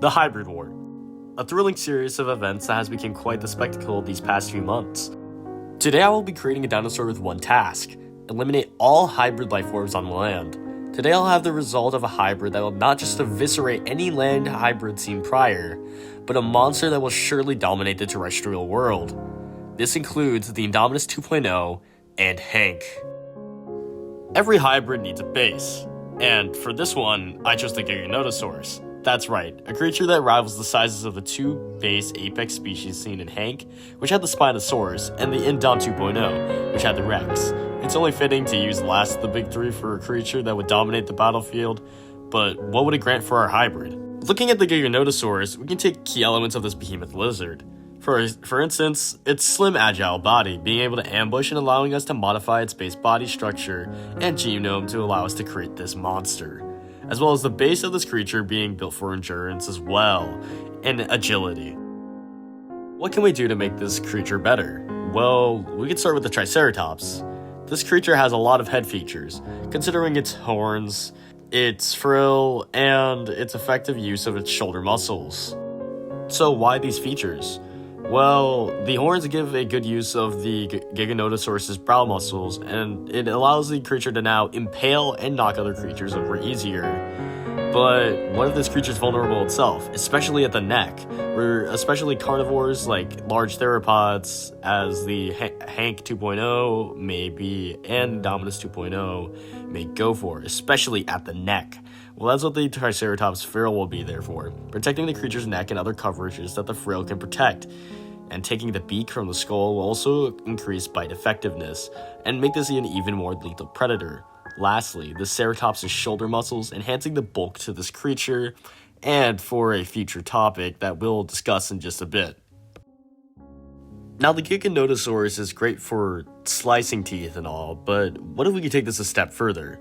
The Hybrid War, a thrilling series of events that has become quite the spectacle these past few months. Today I will be creating a dinosaur with one task: eliminate all hybrid life forms on land. Today I'll have the result of a hybrid that will not just eviscerate any land hybrid seen prior, but a monster that will surely dominate the terrestrial world. This includes the Indominus 2.0 and Hank. Every hybrid needs a base, and for this one, I chose the Giganotosaurus. That's right, a creature that rivals the sizes of the two base apex species seen in Hank, which had the Spinosaurus, and the Indom 2.0, which had the Rex. It's only fitting to use the last of the big three for a creature that would dominate the battlefield, but what would it grant for our hybrid? Looking at the Giganotosaurus, we can take key elements of this behemoth lizard. For instance, its slim, agile body, being able to ambush and allowing us to modify its base body structure and genome to allow us to create this monster, as well as the base of this creature being built for endurance as well, and agility. What can we do to make this creature better? Well, we can start with the Triceratops. This creature has a lot of head features, considering its horns, its frill, and its effective use of its shoulder muscles. So why these features? Well, the horns give a good use of the Giganotosaurus's brow muscles, and it allows the creature to now impale and knock other creatures over easier. But what if this creature is vulnerable itself, especially at the neck, where especially carnivores like large theropods, as the Hank 2.0 may be, and Indominus 2.0 may go for, especially at the neck? Well, that's what the Triceratops frill will be there for, protecting the creature's neck and other coverages that the frill can protect. And taking the beak from the skull will also increase bite effectiveness, and make this an even more lethal predator. Lastly, the Ceratops' shoulder muscles, enhancing the bulk to this creature, and for a future topic that we'll discuss in just a bit. Now, the Giganotosaurus is great for slicing teeth and all, but what if we could take this a step further?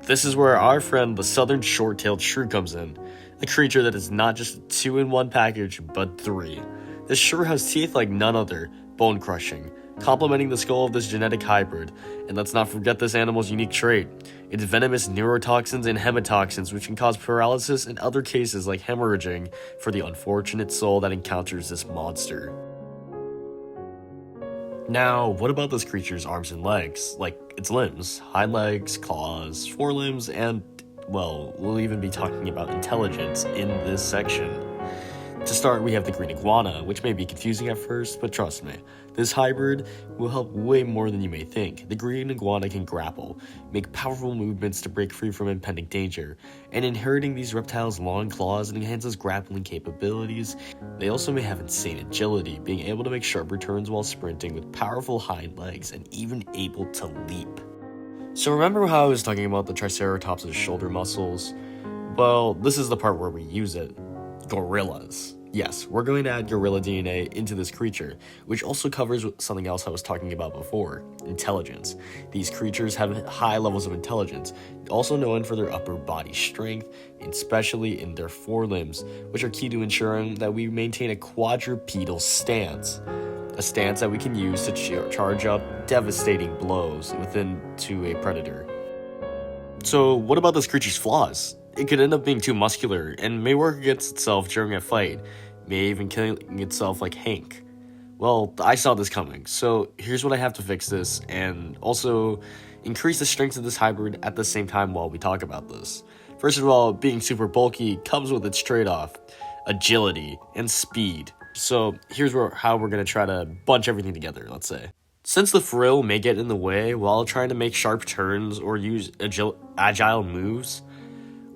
This is where our friend the southern short-tailed shrew comes in, a creature that is not just a 2-in-1 package, but 3. This shrew has teeth like none other, bone-crushing, complementing the skull of this genetic hybrid, and let's not forget this animal's unique trait: its venomous neurotoxins and hematoxins, which can cause paralysis and other cases like hemorrhaging for the unfortunate soul that encounters this monster. Now, what about this creature's arms and legs, like its limbs, hind legs, claws, forelimbs, and, well, we'll even be talking about intelligence in this section. To start, we have the green iguana, which may be confusing at first, but trust me, this hybrid will help way more than you may think. The green iguana can grapple, make powerful movements to break free from impending danger, and inheriting these reptiles' long claws enhances grappling capabilities. They also may have insane agility, being able to make sharp turns while sprinting with powerful hind legs and even able to leap. So remember how I was talking about the Triceratops' shoulder muscles? Well, this is the part where we use it. Gorillas. Yes, we're going to add gorilla DNA into this creature, which also covers something else I was talking about before: intelligence. These creatures have high levels of intelligence, also known for their upper body strength, and especially in their forelimbs, which are key to ensuring that we maintain a quadrupedal stance. A stance that we can use to charge up devastating blows to a predator. So what about this creature's flaws? It could end up being too muscular and may work against itself during a fight, may even killing itself like Hank. Well, I saw this coming, so here's what I have to fix this, and also increase the strength of this hybrid at the same time while we talk about this. First of all, being super bulky comes with its trade-off: agility and speed. So here's how we're going to try to bunch everything together, let's say. Since the frill may get in the way while trying to make sharp turns or use agile moves,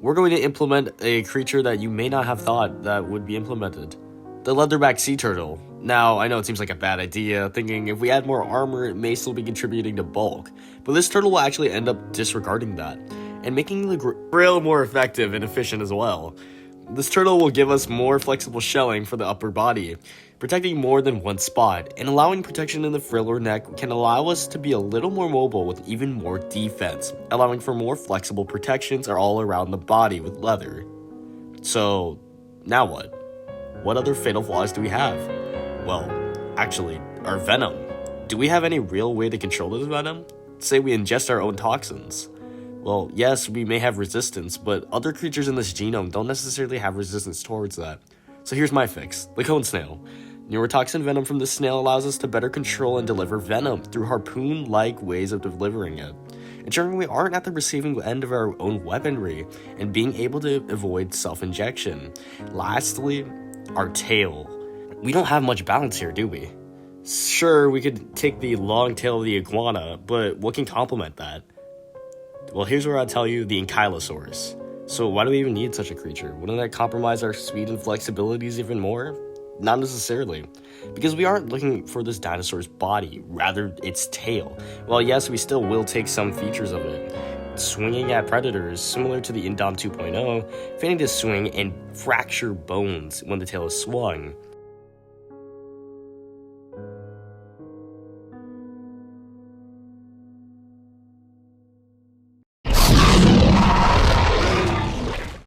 we're going to implement a creature that you may not have thought that would be implemented: the leatherback sea turtle. Now, I know it seems like a bad idea, thinking if we add more armor, it may still be contributing to bulk, but this turtle will actually end up disregarding that, and making the frill more effective and efficient as well. This turtle will give us more flexible shelling for the upper body, protecting more than one spot, and allowing protection in the frill or neck can allow us to be a little more mobile with even more defense, allowing for more flexible protections all around the body with leather. So, now what? What other fatal flaws do we have? Well, actually, our venom. Do we have any real way to control this venom? Say we ingest our own toxins. Well, yes, we may have resistance, but other creatures in this genome don't necessarily have resistance towards that. So here's my fix, the cone snail. Neurotoxin venom from this snail allows us to better control and deliver venom through harpoon-like ways of delivering it, ensuring we aren't at the receiving end of our own weaponry and being able to avoid self-injection. Lastly, our tail. We don't have much balance here, do we? Sure, we could take the long tail of the iguana, but what can complement that? Well, here's where I'll tell you, the ankylosaurus. So why do we even need such a creature? Wouldn't that compromise our speed and flexibilities even more? Not necessarily, because we aren't looking for this dinosaur's body, rather its tail. Well, yes, we still will take some features of it. Swinging at predators, similar to the Indom 2.0, failing to swing and fracture bones when the tail is swung.